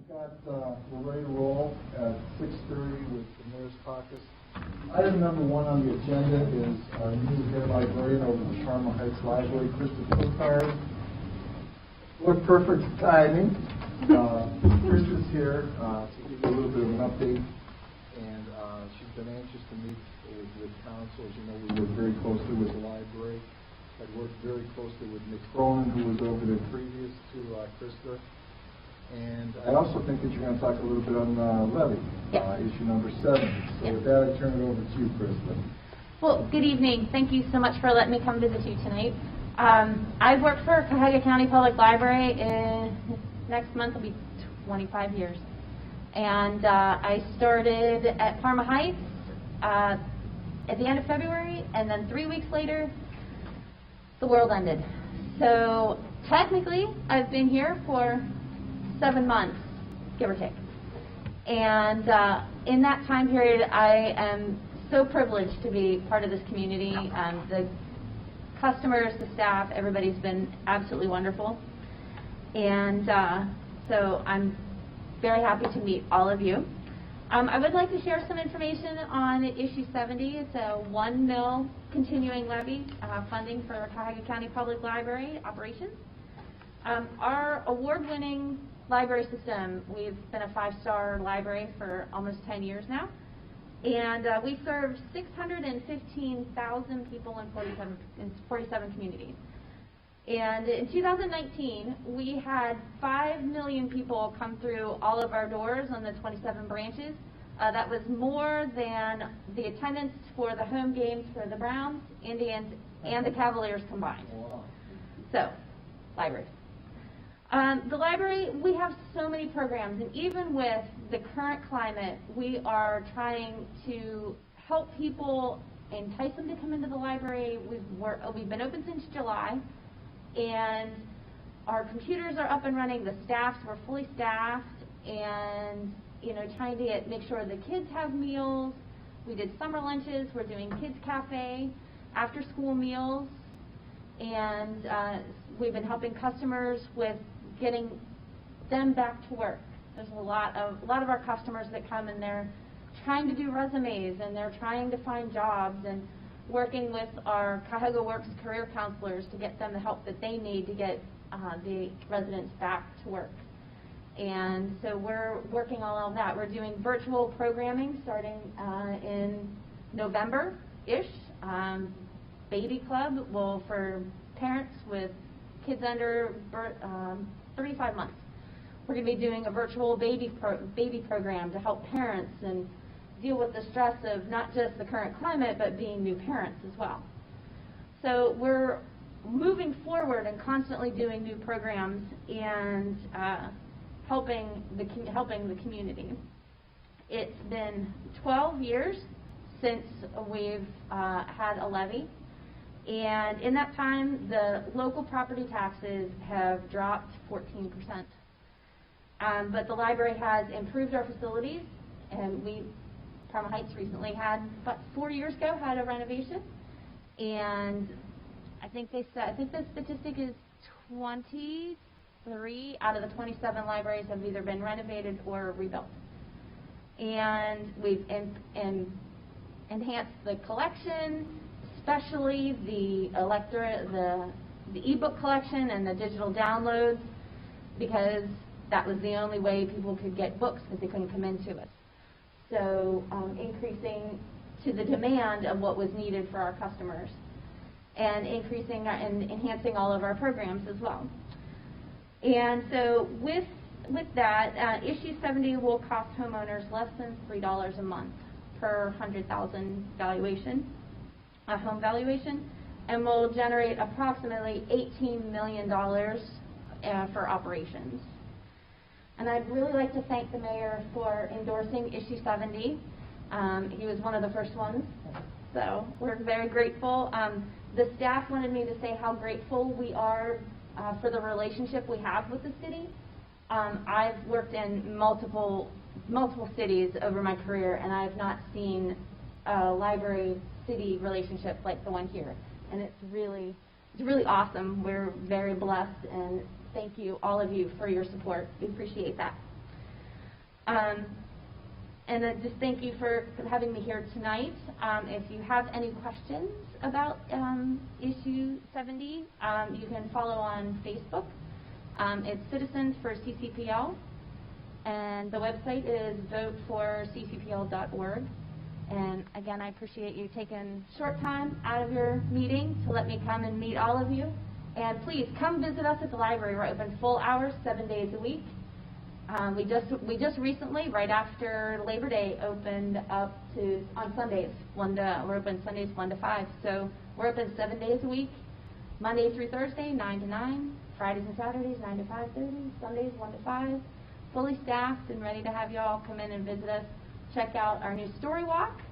We're ready to roll at 6:30 with the Mayor's Caucus. Item number one on the agenda is our new head librarian over the Parma Heights Library, Krista Cookard. What perfect timing. Krista's here to give you a little bit of an update, and she's been anxious to meet with council. As you know, we work very closely with the library. I worked very closely with Nick Cronin, who was over there previous to Krista. And I also think that you're going to talk a little bit on levy, issue number 7. So with that, I turn it over to you, Krista. Well, good evening. Thank you so much for letting me come visit you tonight. I've worked for Cuyahoga County Public Library. Next month will be 25 years. And I started at Parma Heights at the end of February, and then 3 weeks later, the world ended. So technically, I've been here for 7 months, give or take. And in that time period, I am so privileged to be part of this community. The customers, the staff, everybody's been absolutely wonderful. And so I'm very happy to meet all of you. I would like to share some information on issue 70. It's a $1 million continuing levy funding for Cuyahoga County Public Library operations. Our award-winning library system, we've been a 5-star library for almost 10 years now, and we serve 615,000 people in 47 communities. And in 2019, we had 5 million people come through all of our doors on the 27 branches. That was more than the attendance for the home games for the Browns, Indians, and the Cavaliers combined. So, library. The library, we have so many programs, and even with the current climate, we are trying to help people, entice them to come into the library. We've been open since July, and our computers are up and running. The we're fully staffed, and trying to make sure the kids have meals. We did summer lunches. We're doing kids cafe, after school meals, and we've been helping customers with getting them back to work. There's a lot of our customers that come and they're trying to do resumes and they're trying to find jobs, and working with our Cuyahoga Works career counselors to get them the help that they need to get the residents back to work. And so we're working on all of that. We're doing virtual programming starting in November-ish. Baby Club for parents with kids under 35 months. We're going to be doing a virtual baby program to help parents and deal with the stress of not just the current climate, but being new parents as well. So we're moving forward and constantly doing new programs and helping the community. It's been 12 years since we've had a levy. And in that time, the local property taxes have dropped 14%. But the library has improved our facilities, and Parma Heights recently had, about 4 years ago, had a renovation. And I think the statistic is 23 out of the 27 libraries have either been renovated or rebuilt. And we've enhanced the collection, especially the e-book collection and the digital downloads, because that was the only way people could get books because they couldn't come into us. So increasing to the demand of what was needed for our customers, and increasing and enhancing all of our programs as well. And so with that, issue 70 will cost homeowners less than $3 a month per 100,000 valuation. A home valuation, and will generate approximately $18 million for operations. And I'd really like to thank the mayor for endorsing issue 70. He was one of the first ones, so we're very grateful. The staff wanted me to say how grateful we are for the relationship we have with the city. I've worked in multiple cities over my career, and I've not seen a library-city relationship like the one here, and it's really awesome. We're very blessed, and thank you, all of you, for your support. We appreciate that. And just thank you for having me here tonight. If you have any questions about issue 70, you can follow on Facebook. It's Citizens for CCPL, and the website is voteforccpl.org. And again, I appreciate you taking short time out of your meeting to let me come and meet all of you. And please come visit us at the library. We're open full hours, 7 days a week. We just recently, right after Labor Day, opened up to on Sundays. We're open Sundays 1 to 5. So we're open 7 days a week, Monday through Thursday, 9 to 9, Fridays and Saturdays, 9 to 5:30, Sundays 1 to 5. Fully staffed and ready to have you all come in and visit us. Check out our new story walk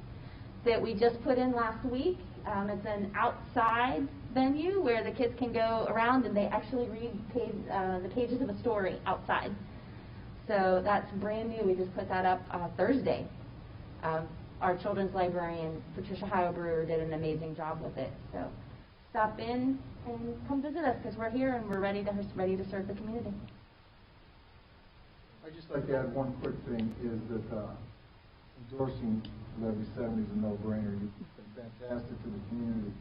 that we just put in last week. It's an outside venue where the kids can go around and they actually read the pages of a story outside. So that's brand new. We just put that up Thursday. Our children's librarian, Patricia Heilbrewer, did an amazing job with it. So stop in and come visit us because we're here and we're ready to serve the community. I'd just like to add one quick thing, is that endorsing Levy 70 is a no-brainer. You've been fantastic to the community.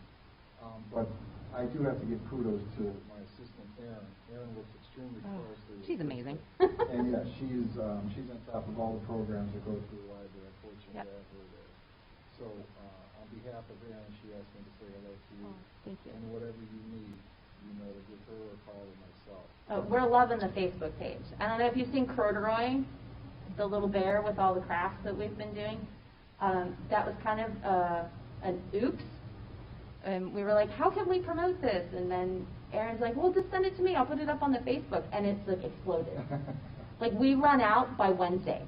But I do have to give kudos to my assistant, Erin. Erin works extremely closely. She's amazing. And yeah, she's on top of all the programs that go through the library. Unfortunately, I have her there. So on behalf of Erin, she asked me to say hello to you. Thank you. And whatever you need, you know, to give her a call or myself. We're loving the Facebook page. I don't know if you've seen Corduroy, the little bear with all the crafts that we've been doing. That was kind of an oops. And we were like, how can we promote this? And then Erin's like, well, just send it to me. I'll put it up on the Facebook. And it's like exploded. Like we run out by Wednesday.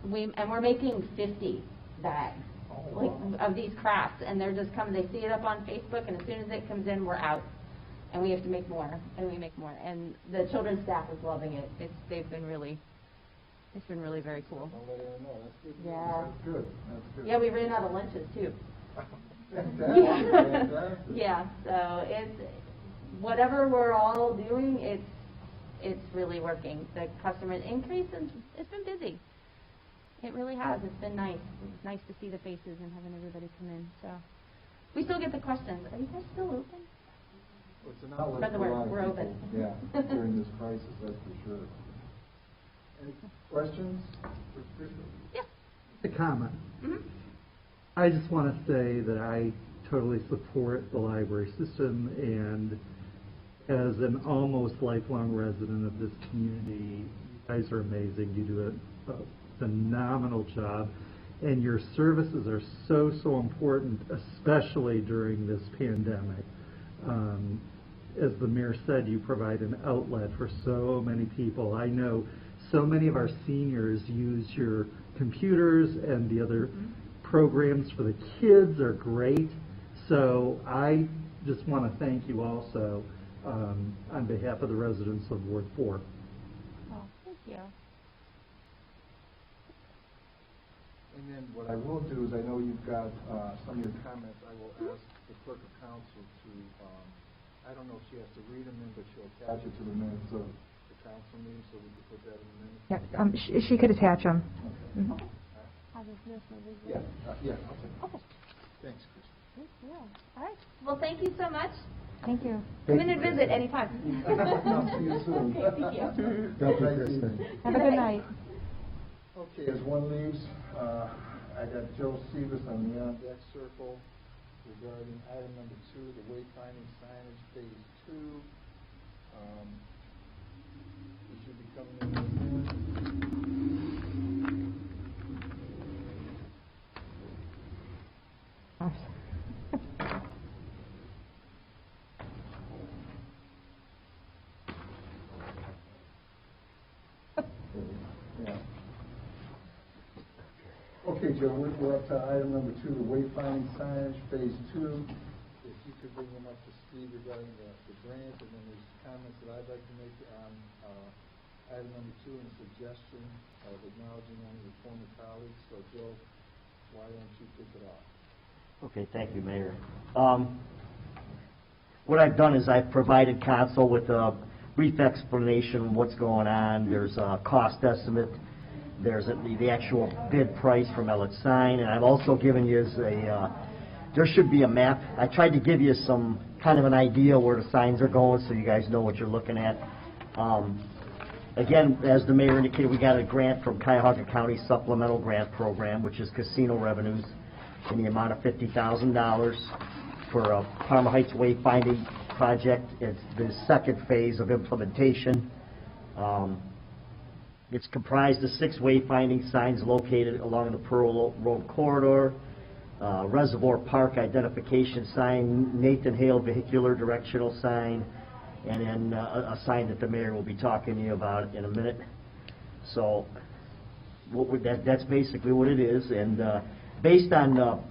And we're making 50 bags of these crafts. And they're just coming. They see it up on Facebook. And as soon as it comes in, we're out. And we have to make more. And we make more. And the children's staff is loving it. It's been really very cool. I'll let Erin know. That's good. Yeah. That's good. That's good. Yeah, we ran out of lunches too. Fantastic. Fantastic. Yeah, so it's whatever we're all doing, it's really working. The customer increase, and it's been busy. It really has. It's been nice. It's nice to see the faces and having everybody come in. So we still get the questions. Are you guys still open? Well, it's an outlet Spread the for a word. lot of We're people. open. Yeah, during this crisis, that's for sure. Any questions for Krista? Yeah. A comment. Mm-hmm. I just want to say that I totally support the library system, and as an almost lifelong resident of this community, you guys are amazing. You do a phenomenal job, and your services are so important, especially during this pandemic. As the mayor said, you provide an outlet for so many people. I know so many of our seniors use your computers, and the other programs for the kids are great. So I just want to thank you also on behalf of the residents of Ward 4. Oh, thank you. And then what I will do is, I know you've got some of your comments. I will ask the clerk of council to, I don't know if she has to read them in, but she'll attach it to the minutes of the council meeting, so we can put that in the minutes. Yeah, she could attach them. Okay. Mhm. Yeah, yeah, I'll take it. Okay. Thanks, Chris. Thank you. All right. Well, thank you so much. Thank you. Come in and visit anytime. I'll see you soon. Okay, thank you. Thank you, Kristen. Have a good night. Okay, as one leaves, I got Joe Seavis on the on-deck circle regarding item number 2, the wayfinding signage phase 2. He should be coming in a minute. Yeah. Okay, Joe, we're up to item number 2, the wayfinding signage, phase 2. If you could bring them up to speed regarding the grant, and then there's comments that I'd like to make on item number 2, and a suggestion of acknowledging one of your former colleagues. So, Joe, why don't you kick it off? Okay, thank you, Mayor. What I've done is I've provided council with a brief explanation of what's going on. There's a cost estimate There's the actual bid price from Elliott Sign, and I've also given you there should be a map. I tried to give you some kind of an idea where the signs are going so you guys know what you're looking at. Again, as the mayor indicated, we got a grant from Cuyahoga County Supplemental Grant Program, which is casino revenues, in the amount of $50,000 for a Parma Heights wayfinding project. It's the second phase of implementation. It's comprised of 6 wayfinding signs located along the Pearl Road corridor, Reservoir Park identification sign, Nathan Hale vehicular directional sign, and then a sign that the mayor will be talking to you about in a minute. So that's basically what it is. And based on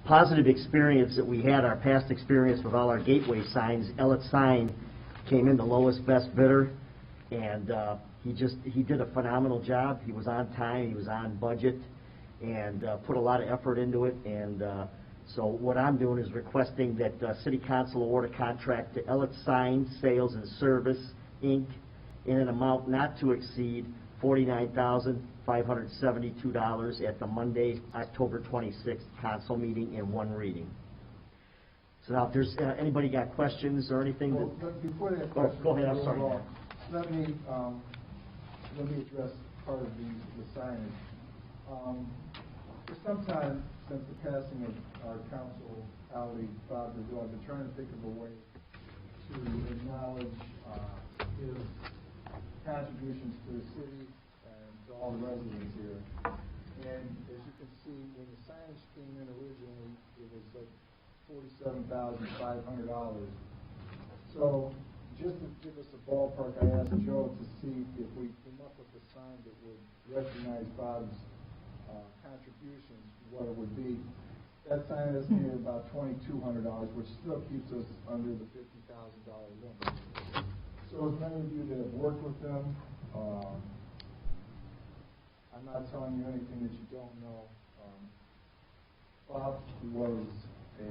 positive experience that we had, our past experience with all our gateway signs, Elliott Sign came in the lowest best bidder, and he did a phenomenal job. He was on time, he was on budget, and put a lot of effort into it. And so what I'm doing is requesting that City Council award a contract to Elliott Sign Sales and Service, Inc. in an amount not to exceed $49,572 at the Monday, October 26th council meeting in one reading. So now, if there's anybody got questions or anything? Well, before that Oh, question, go ahead, I'm sorry. Let me address part of the signage. For some time since the passing of our council colleague Bob Brazil, I've been trying to think of a way to acknowledge his contributions to the city and to all the residents here. And as you can see, when the signage came in originally, it was like $47,500. So just to give us a ballpark, I asked Joe to see if we came up with a sign that would recognize Bob's contributions, what it would be. That sign is near about $2,200, which still keeps us under the $50,000 limit. So as many of you that have worked with them, I'm not telling you anything that you don't know. Bob was a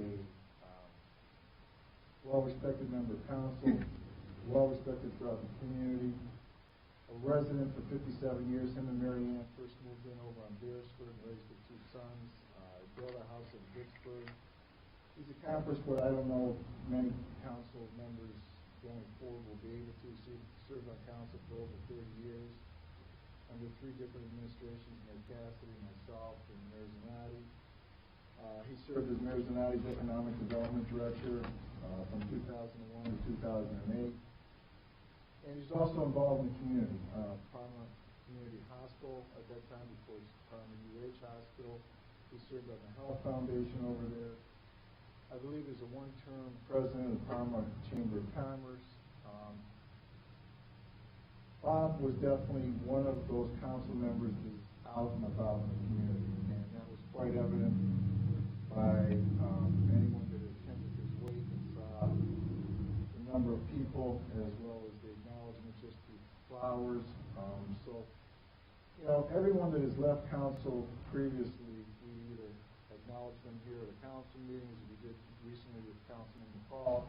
well-respected member of council, well-respected throughout the community, a resident for 57 years. Him and Mary Ann first moved in over on Beresford and raised their 2 sons. Built a house in Vicksburg. He's accomplished what I don't know many council members going forward will be able to. Served on council for over 30 years under 3 different administrations, Mayor Cassidy, myself, and Mayor Zanotti. He served as Mayor Zanotti's Economic Development Director from 2001 to 2008. And he's also involved in the community. Parma Community Hospital at that time, before it's Parma UH Hospital. He served on the Health Foundation over there. I believe he's a 1-term president of the Parma Chamber of Commerce. Bob was definitely one of those council members that's out and about in the community, and that was quite evident by anyone that attended his wake and saw the number of people, as well as the acknowledgement just through flowers. So, you know, everyone that has left council previously, we either acknowledge them here at the council meetings, we did recently with Councilman McCall.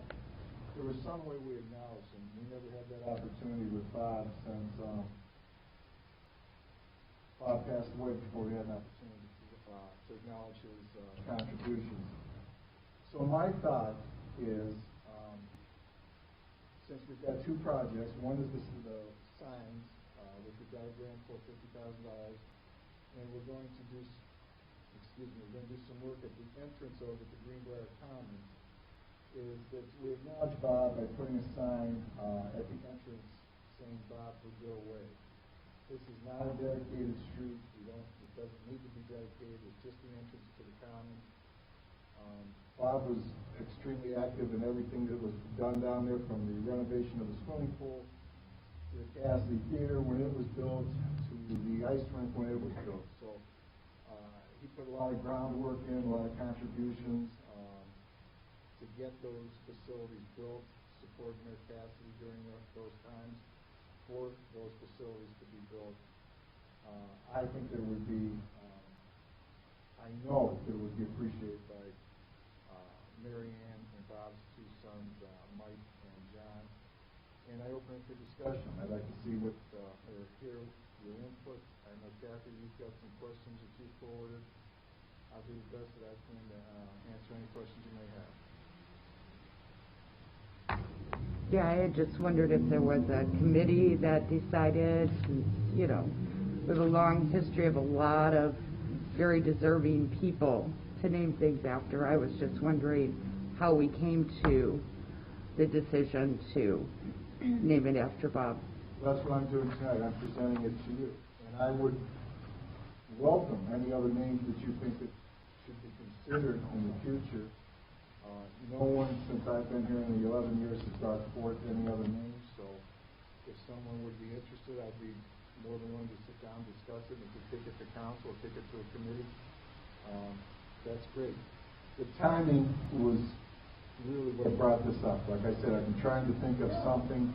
There was some way we acknowledged them. We never had that opportunity with Bob since Bob passed away, before we had an opportunity to acknowledge his contributions. So my thought is, since we've got 2 projects, one is the signs, which we've got a grant for $50,000, and we're going to do some work at the entrance over to Greenbrier Commons, is that we acknowledge Bob by putting a sign at the entrance saying Bob Brazil Way. This is not a dedicated street. It doesn't need to be dedicated. It's just the entrance to the Commons. Bob was extremely active in everything that was done down there, from the renovation of the swimming pool to the Cassidy Theater when it was built, to the ice rink when it was built. So he put a lot of groundwork in, a lot of contributions to get those facilities built, support Mayor Cassidy during those times for those facilities to be built. I think there would be, I know it would be appreciated by Mary Ann and Bob's 2 sons, Mike and John. And I open it for discussion. I'd like to see or hear your input. I I know Kathy, you've got some questions that you forwarded. I'll do the best that I can to answer any questions you may have. Yeah, I had just wondered if there was a committee that decided, you know, with a long history of a lot of very deserving people to name things after. I was just wondering how we came to the decision to name it after Bob. That's what I'm doing tonight. I'm presenting it to you. And I would welcome any other names that you think that should be considered in the future. No one since I've been here in the 11 years has brought forth any other names, so if someone would be interested, I'd be more than willing to sit down and discuss it. If you take it to council or take it to a committee, that's great. The timing was really what brought this up. Like I said, I've been trying to think of something.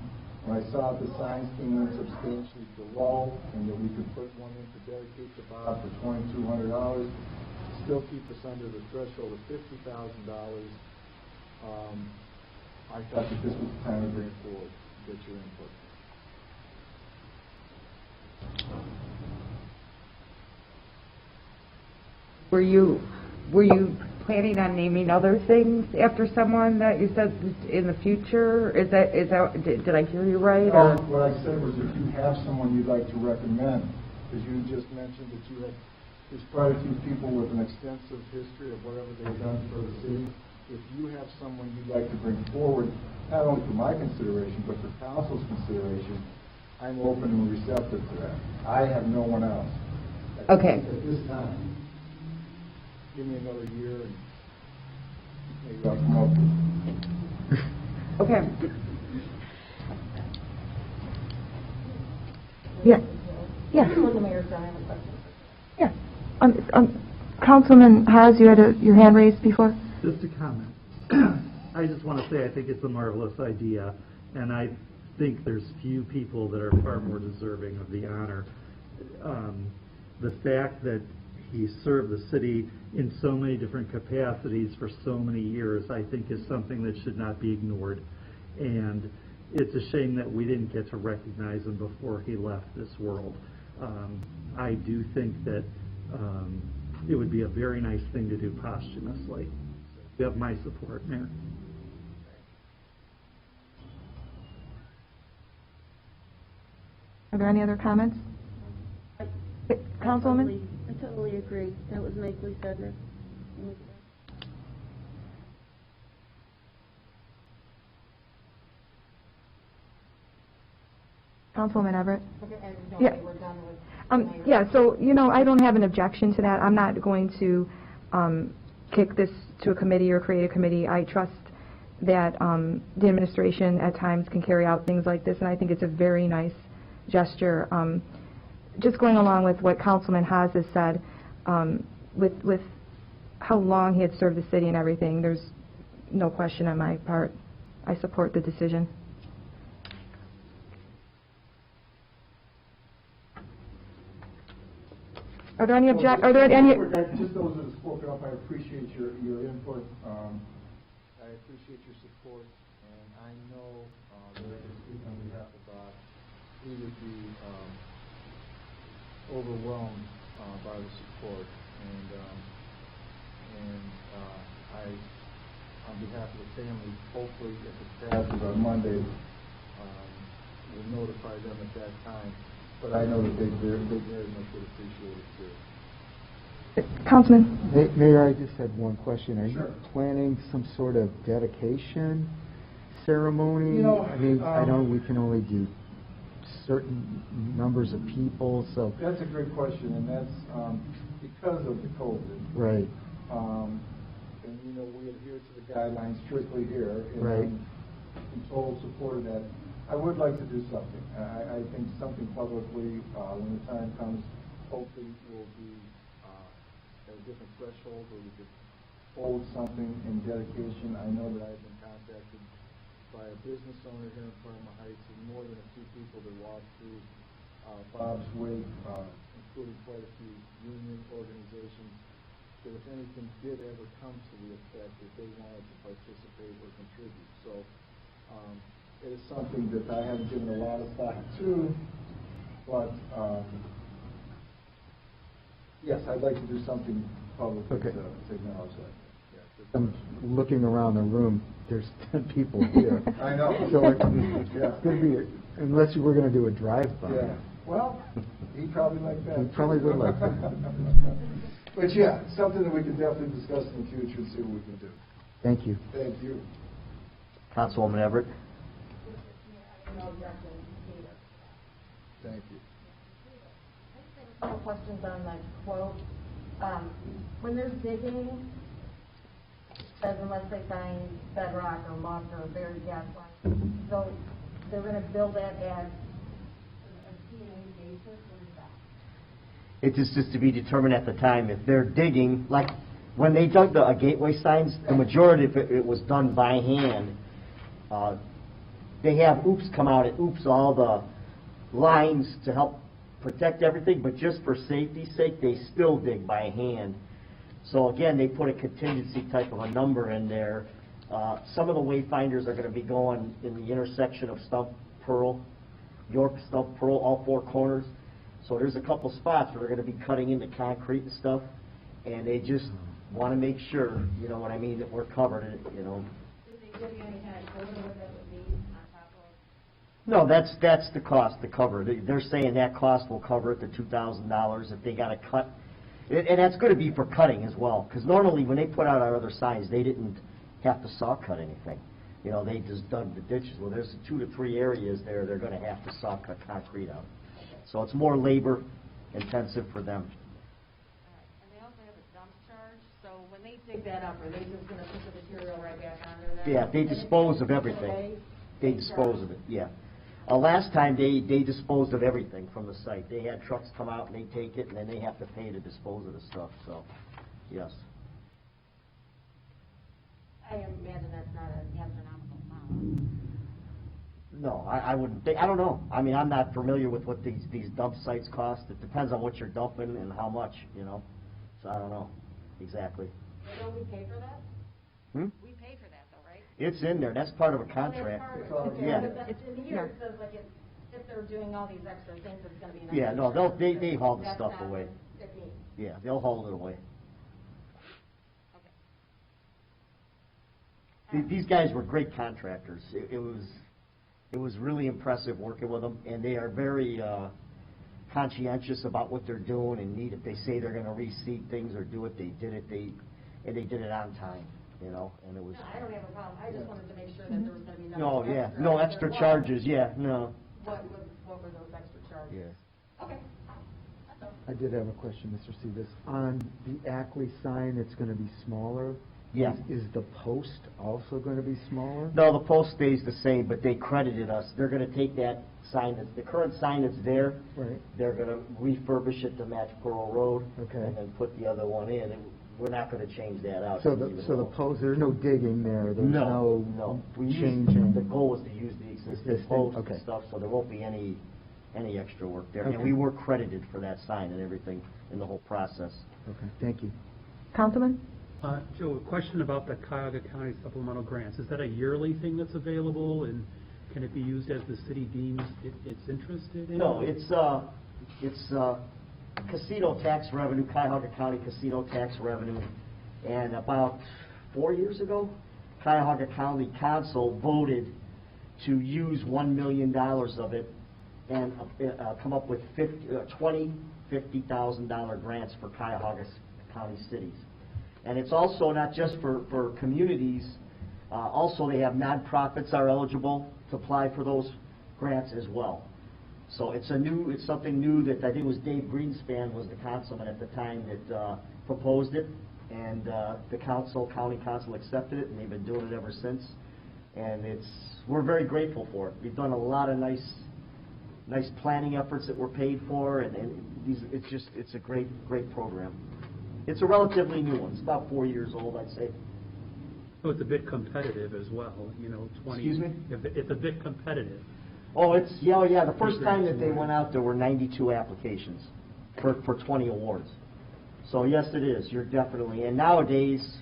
When I saw the signs came in substantially below and that we could put one in to dedicate to Bob for $2,200, still keep us under the threshold of $50,000, I thought that this was the time to bring it forward, get your input. Were you planning on naming other things after someone that you said in the future? Is that did I hear you right? No, Or? what I said was if you have someone you'd like to recommend, because you just mentioned that there's quite a few people with an extensive history of whatever they've done for the city. If you have someone you'd like to bring forward, not only for my consideration, but for council's consideration, I'm open and receptive to that. I have no one else. Okay. At this time. Give me another year and maybe I'll come up with Okay. Yeah. Yeah. Yeah. Councilman Haas, you had your hand raised before? Just a comment. I just want to say I think it's a marvelous idea, and I think there's few people that are far more deserving of the honor. The fact that he served the city in so many different capacities for so many years, I think is something that should not be ignored. And it's a shame that we didn't get to recognize him before he left this world. I do think that it would be a very nice thing to do posthumously. You have my support, Mayor. Are there any other comments? Councilwoman? I totally agree. That was nicely said, Nick. Councilwoman Everett? Yeah. Yeah, so, you know, I don't have an objection to that. I'm not going to kick this to a committee or create a committee. I trust that the administration at times can carry out things like this, and I think it's a very nice gesture. Just going along with what Councilman Haas has said, with how long he had served the city and everything, there's no question on my part. I support the decision. Are there any Just those that have spoken up, I appreciate your input. I appreciate your support, and I know that I can speak on behalf of Bob. He would be overwhelmed by the support, and I, on behalf of the family, hopefully if it passes on Monday, will notify them at that time. But I know that they very much would appreciate it too. Councilman? Mayor, I just had one question. Are Sure. you planning some sort of dedication ceremony? You know, I mean, I know we can only do certain numbers of people, so. That's a great question, and that's because of the COVID. Right. And, you know, we adhere to the guidelines strictly here. And Right. I'm in total support of that. I would like to do something. I think something publicly, when the time comes, hopefully will be at a different threshold where we could hold something in dedication. I know that I've been contacted by a business owner here in Parma Heights and more than a few people that walked through Bob's wake, including quite a few union organizations, that if anything did ever come to the effect that they wanted to participate or contribute. So it is something that I haven't given a lot of thought to, but yes, I'd like to do something publicly Okay. to acknowledge that. I'm looking around the room, there's 10 people here. I know. So it's Yeah. going to be, unless you were going to do a drive-by. Yeah, well, he'd probably like that. He probably would like that. But yeah, something that we could definitely discuss in the future and see what we can do. Thank you. Thank you. Councilwoman Everett? Thank you. A couple questions on the quote. When they're digging, it says unless they find bedrock or muck or buried gas lines, so they're going to build that as a P&A basis? What is that? It is just to be determined at the time. If they're digging, like when they dug the gateway signs, the majority of it was done by hand. They have oops come out and oops all the lines to help protect everything, but just for safety's sake, they still dig by hand. So again, they put a contingency type of a number in there. Some of the wayfinders are going to be going in the intersection of Stump Pearl, York, Stump Pearl, all four corners. So there's a couple spots where they're going to be cutting into concrete and stuff, and they just want to make sure, you know what I mean, that we're covered, you know. Did they give you any kind of quote what that would be on top of? No, that's the cost to cover. They're saying that cost will cover it, the $2,000 if they got to cut. And that's going to be for cutting as well, because normally when they put out our other signs, they didn't have to saw cut anything. You know, they just dug the ditches. Well, there's 2 to 3 areas there they're going to have to saw cut concrete out. So it's more labor intensive for them. And they also have a dump charge, so when they dig that up, are they just going to put the material right back under that? Yeah, they dispose of everything. They dispose of it, yeah. Last time they disposed of everything from the site. They had trucks come out and they take it, and then they have to pay to dispose of the stuff, so, yes. I imagine that's not an astronomical amount. No, I wouldn't think, I don't know. I mean, I'm not familiar with what these dump sites cost. It depends on what you're dumping and how much, you know. So I don't know exactly. So don't we pay for that? We pay for that though, right? It's in there. That's part of a That's contract. part of it. all- Okay, yeah. but that's in here, it says like if they're doing all these extra things, it's going to be an Yeah, extra no, charge. they haul the That's stuff not away. if needed. Yeah, they'll haul it away. These guys were great contractors. It was really impressive working with them, and they are very conscientious about what they're doing and need. If they say they're going to reseed things or do it, they did it. And they did it on time, you know. And it was. No, I don't have a problem. I just wanted to make sure that there was going to be No, nothing yeah, extra. no If extra there was, charges. Yeah, no. What were those extra charges? Yeah. Okay. That's all. I did have a question, Mr. Seavis. On the Ackley sign, it's going to be smaller? Yeah. Is the post also going to be smaller? No, the post stays the same, but they credited us. They're going to take that sign, the current sign that's there, Right. they're going to refurbish it to match Pearl Road, Okay. and then put the other one in. And we're not going to change that out. So the post, there's no digging there? There's no We changing? The goal was to use the existing Existing, posts okay. and stuff, so there won't be any extra work there. Okay. And we were credited for that sign and everything in the whole process. Okay, thank you. Councilman? Joe, a question about the Cuyahoga County supplemental grants. Is that a yearly thing that's available, and can it be used as the city deems it's interested in? No, it's casino tax revenue, Cuyahoga County casino tax revenue. And about 4 years ago, Cuyahoga County Council voted to use $1 million of it and come up with $50,000 grants for Cuyahoga County cities. And it's also not just for communities, also they have nonprofits are eligible to apply for those grants as well. So it's something new that I think it was Dave Greenspan was the councilman at the time that proposed it, and the county council accepted it, and they've been doing it ever since. And we're very grateful for it. We've done a lot of nice planning efforts that were paid for, and it's a great program. It's a relatively new one. It's about 4 years old, I'd say. So it's a bit competitive as well, you know, 20. Excuse me? It's a bit competitive. Oh, yeah. The first time that they went out, there were 92 applications for 20 awards. So yes, it is. You're definitely. And nowadays,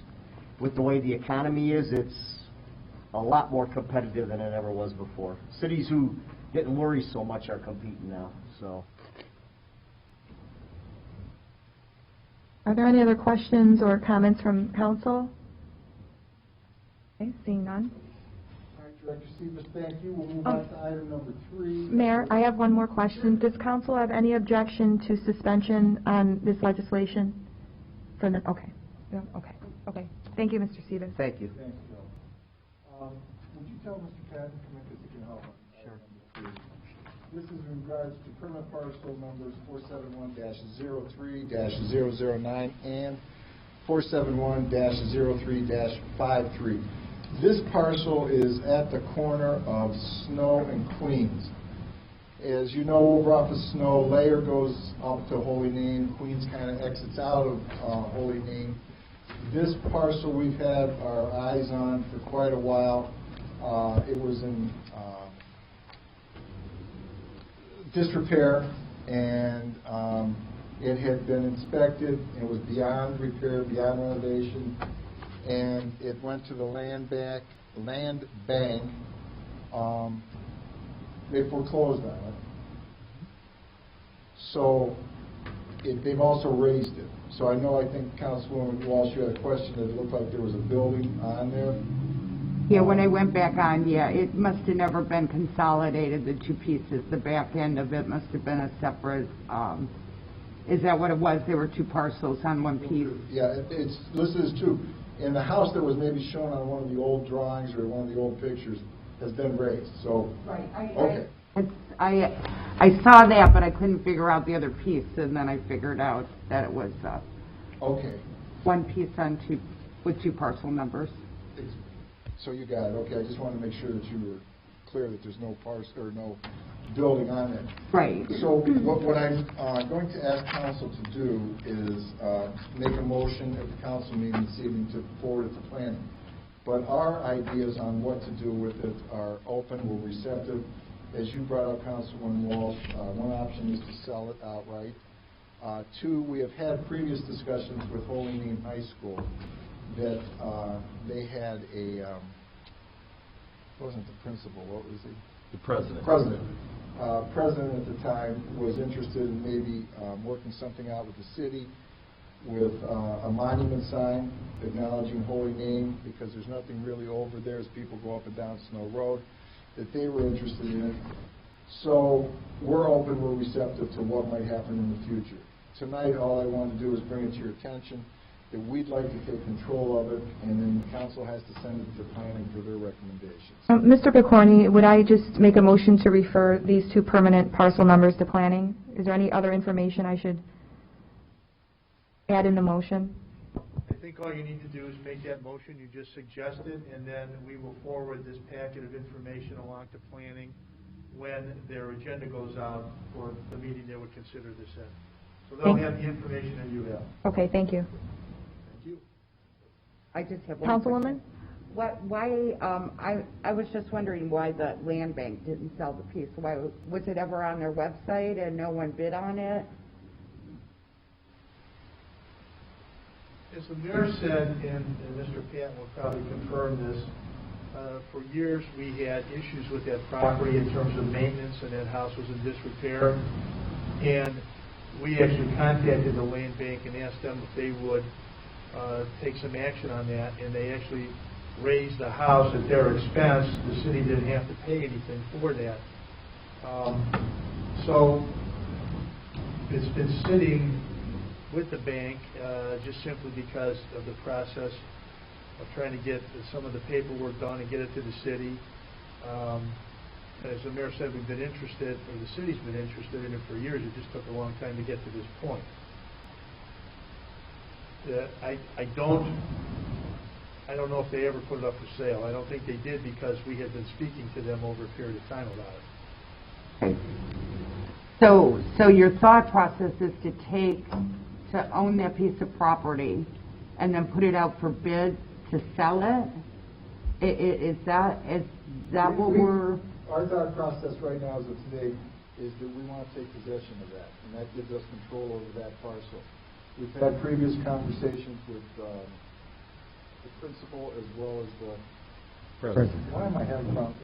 with the way the economy is, it's a lot more competitive than it ever was before. Cities who didn't worry so much are competing now. So. Are there any other questions or comments from council? Okay, seeing none. All right, Director Stevens, thank you. We'll move on to item number 3. Mayor, I have one more question. Does council have any objection to suspension on this legislation? Okay. Yeah, okay. Thank you, Mr. Stevens. Thank you. Thank you, Bill. Would you tell Mr. Patton to come in because he can help? Sure. This is in regards to permit parcel numbers 471-03-009 and 471-03-53. This parcel is at the corner of Snow and Queens. As you know, over off of Snow, Layer goes up to Holy Name. Queens kind of exits out of Holy Name. This parcel we've had our eyes on for quite a while. It was in disrepair, and it had been inspected. It was beyond repair, beyond renovation, and it went to the land bank. They foreclosed on it. So they've also raised it. So I think Councilwoman Walsh, you had a question that it looked like there was a building on there. Yeah, when I went back on, it must have never been consolidated, the two pieces. The back end of it must have been a separate, is that what it was? There were two parcels on one piece? Yeah, it's listed as two. And the house that was maybe shown on one of the old drawings or one of the old pictures has been raised, so. Right. Okay. I saw that, but I couldn't figure out the other piece, and then I figured out that it was okay. one piece on with two parcel numbers. So you got it. Okay, I just wanted to make sure that you were clear that there's no parcel or no building on it. Right. So what I'm going to ask council to do is make a motion at the council meeting this evening to forward it to planning. But our ideas on what to do with it are open, we're receptive. As you brought up, Councilwoman Walsh, one option is to sell it outright. 2, we have had previous discussions with Holy Name High School that they had a, wasn't the principal, what was he? The president. President at the time was interested in maybe working something out with the city with a monument sign acknowledging Holy Name, because there's nothing really over there as people go up and down Snow Road, that they were interested in it. So we're open, we're receptive to what might happen in the future. Tonight, all I want to do is bring it to your attention that we'd like to take control of it, and then the council has to send it to planning for their recommendations. Mr. Picorni, would I just make a motion to refer these two permanent parcel numbers to planning? Is there any other information I should add in the motion? I think all you need to do is make that motion you just suggested, and then we will forward this packet of information along to planning when their agenda goes out for the meeting they would consider this in. So they'll have the information that you have. Okay, thank you. Thank you. I just have one Councilwoman? Why, I was just wondering why the land bank didn't sell the piece. Why, was it ever on their website and no one bid on it? As the mayor said, and Mr. Patton will probably confirm this, for years we had issues with that property in terms of maintenance, and that house was in disrepair. And we actually contacted the land bank and asked them if they would take some action on that, and they actually raised the house at their expense. The city didn't have to pay anything for that. So it's been sitting with the bank just simply because of the process of trying to get some of the paperwork done and get it to the city. As the mayor said, we've been interested, or the city's been interested in it for years. It just took a long time to get to this point. I don't know if they ever put it up for sale. I don't think they did, because we had been speaking to them over a period of time about it. So your thought process is to own that piece of property and then put it out for bid to sell it? Is that what we're... Our thought process right now as of today is that we want to take possession of that, and that gives us control over that parcel. We've had previous conversations with the principal as well as the President. Why am I having problems?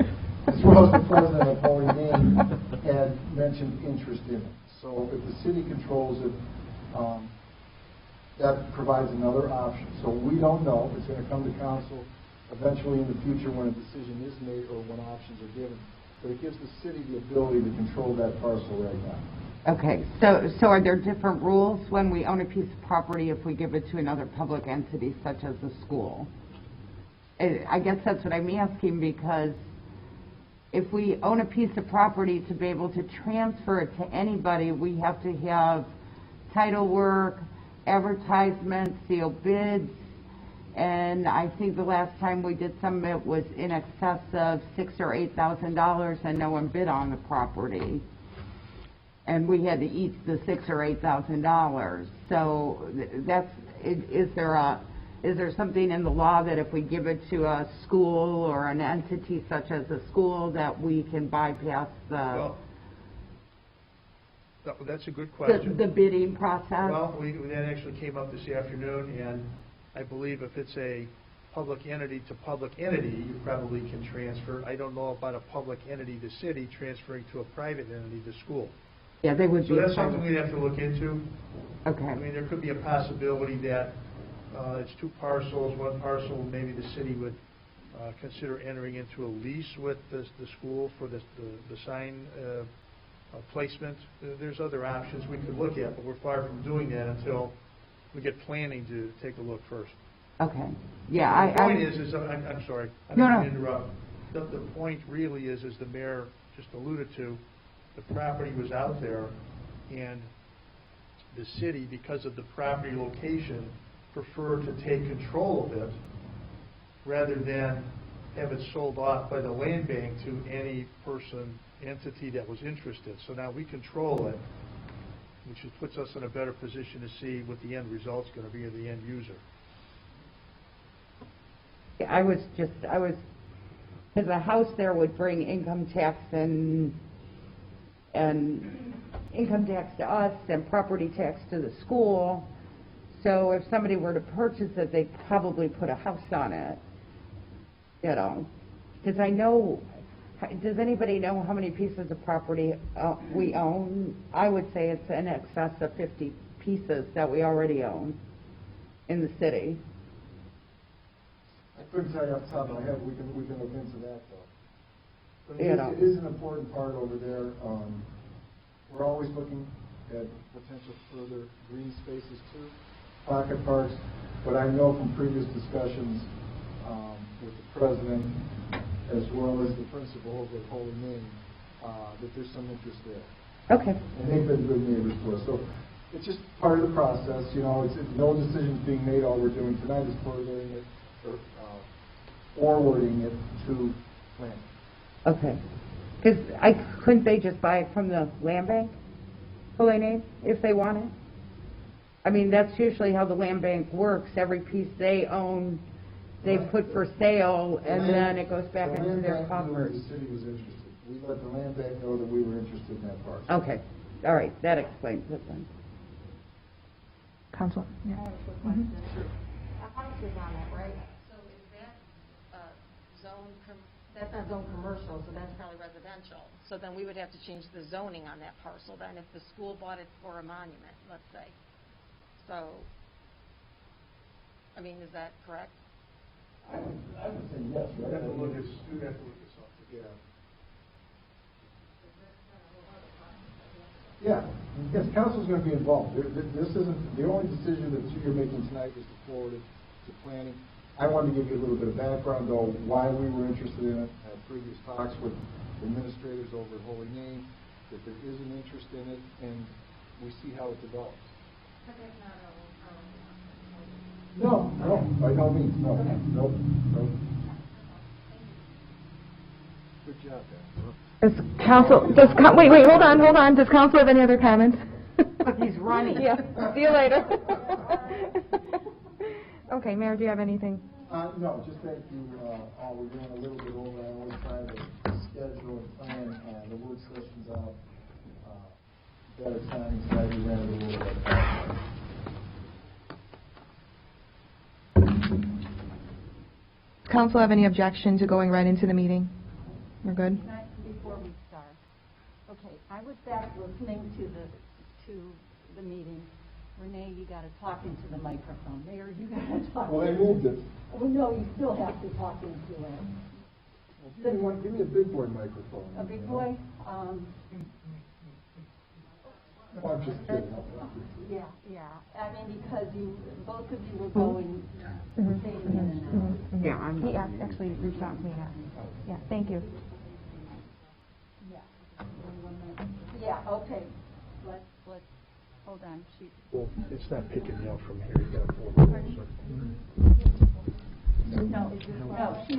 As well as the president of Holy Name had mentioned interest in it. So if the city controls it, that provides another option. So we don't know. It's going to come to council eventually in the future when a decision is made or when options are given. But it gives the city the ability to control that parcel right now. Okay, so are there different rules when we own a piece of property if we give it to another public entity such as a school? I guess that's what I'm asking, because if we own a piece of property, to be able to transfer it to anybody, we have to have title work, advertisements, sealed bids, and I think the last time we did some, it was in excess of $6,000 or $8,000, and no one bid on the property. And we had to eat the $6,000 or $8,000. So is there something in the law that if we give it to a school or an entity such as a school that we can bypass Well, that's a good question. the bidding process? Well, that actually came up this afternoon, and I believe if it's a public entity to public entity, you probably can transfer. I don't know about a public entity to city transferring to a private entity to school. Yeah, they would So be. that's something we'd have to look into. Okay. I mean, there could be a possibility that it's two parcels. One parcel, maybe the city would consider entering into a lease with the school for the sign placement. There's other options we could look at, but we're far from doing that until we get planning to take a look first. Okay. Yeah, The point is I'm sorry. I No, didn't no. mean to interrupt. The point really is, as the mayor just alluded to, the property was out there, and the city, because of the property location, preferred to take control of it rather than have it sold off by the land bank to any person, entity that was interested. So now we control it, which puts us in a better position to see what the end result's going to be of the end user. because a house there would bring income tax and income tax to us and property tax to the school. So if somebody were to purchase it, they'd probably put a house on it, you know. Because I know, does anybody know how many pieces of property we own? I would say it's in excess of 50 pieces that we already own in the city. I couldn't tell you off the top of my head. We can look into that, though. But You know. it is an important part over there. We're always looking at potential further green spaces too, pocket parks. But I know from previous discussions with the president, as well as the principal over at Holy Name, that there's some interest there. Okay. And they've been good neighbors to us. So it's just part of the process. You know, it's no decisions being made. All we're doing tonight is furthering it or forwarding it to planning. Okay. Because couldn't they just buy it from the land bank, Holy Name, if they want it? I mean, that's usually how the land bank works. Every piece they own, they put for sale, and then it goes back into their coffers. The city was interested. We let the land bank know that we were interested in that parcel. Okay. All right. That explains it then. Council? Yeah. I have a quick question. A house is on it, right? So is that that's not zone commercial, so that's Probably residential. So then we would have to change the zoning on that parcel then if the school bought it for a monument, let's say. So, I mean, is that correct? I would say yes, right? We'd have to look this up. Yeah. Yeah, yes, council's going to be involved. This isn't, the only decision that you're making tonight is to forward it to planning. I wanted to give you a little bit of background, though, why we were interested in it. I had previous talks with administrators over at Holy Name, that there is an interest in it, and we see how it develops. But that's not No, by no means, no. Nope. Good job, Dan. Does council, wait, hold on. Does council have any other comments? He's running. Yeah, see you later. Okay, Mayor, do you have anything? No, just thank you all. We're doing a little bit over. I always try to schedule and plan the work sessions out better times. So we ran a little bit. Council have any objection to going right into the meeting? We're good? Before we start, okay, I was back listening to the meeting Renee, you gotta talk into the microphone. Mayor, you gotta talk. Well, I moved it. Well, no, you still have to talk into it. Give me a big boy microphone. A big boy? No, I'm just kidding. Yeah, yeah. I mean, because both of you were going, fading in and out. He actually reached out to me, yeah, thank you. Yeah. Yeah, okay. Let's, hold on, Well, it's not picking you up from here. You got to pull it closer. No, she's